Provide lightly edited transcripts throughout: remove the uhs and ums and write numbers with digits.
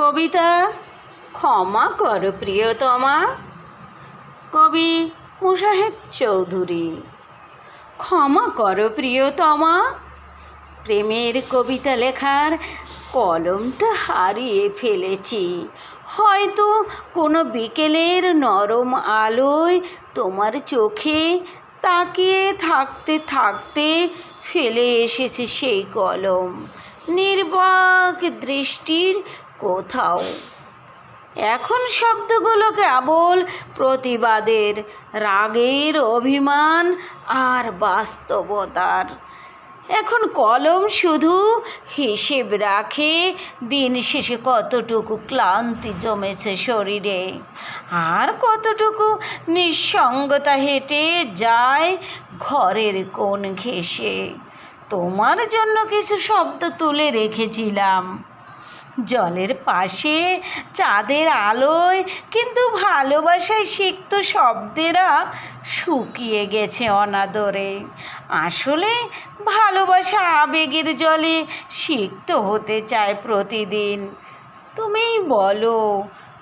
কবিতা ক্ষমা কর প্রিয়তমা। কবি মুজাহিদ চৌধুরী। ক্ষমা কর প্রিয়তমা, প্রেমের কবিতা লেখার কলমটা হারিয়ে ফেলেছি। হয়তো কোনো বিকেলের নরম আলোয় তোমার চোখে তাকিয়ে থাকতে থাকতে ফেলে এসেছে সেই কলম নির্বাক দৃষ্টির কোথাও। এখন শব্দগুলো কেবল প্রতিবাদের, রাগের, অভিমান আর বাস্তবতার। এখন কলম শুধু হিসেব রাখে দিন শেষে কতটুকু ক্লান্তি জমেছে শরীরে, আর কতটুকু নিঃসঙ্গতা হেঁটে যায় ঘরের কোণ ঘেঁষে। তোমার জন্য কিছু শব্দ তুলে রেখেছিলাম জলের পাশে চাঁদের আলোয়, কিন্তু ভালোবাসায় সিক্ত শব্দেরা শুকিয়ে গেছে অনাদরে। আসলে ভালোবাসা আবেগের জলে সিক্ত হতে চায় প্রতিদিন। তুমিই বলো,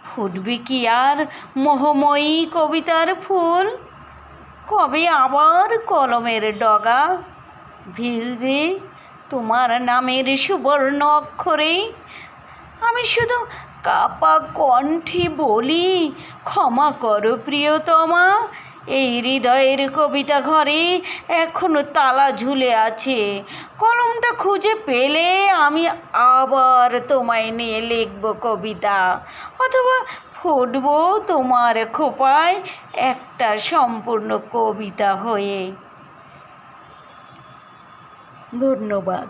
ফুটবে কি আর মোহময়ী কবিতার ফুল? কবে আবার কলমের ডগা ভিজবে তোমার নামের সুবর্ণ অক্ষরে? আমি শুধু কাপা কণ্ঠে বলি, ক্ষমা করো প্রিয়তমা। এই হৃদয়ের কবিতা ঘরে এখনো তালা ঝুলে আছে। কলমটা খুঁজে পেলে আমি আবার তোমায় নিয়ে লিখব কবিতা, অথবা ফুটবো তোমার খোঁপায় একটা সম্পূর্ণ কবিতা হয়ে। ধন্যবাদ।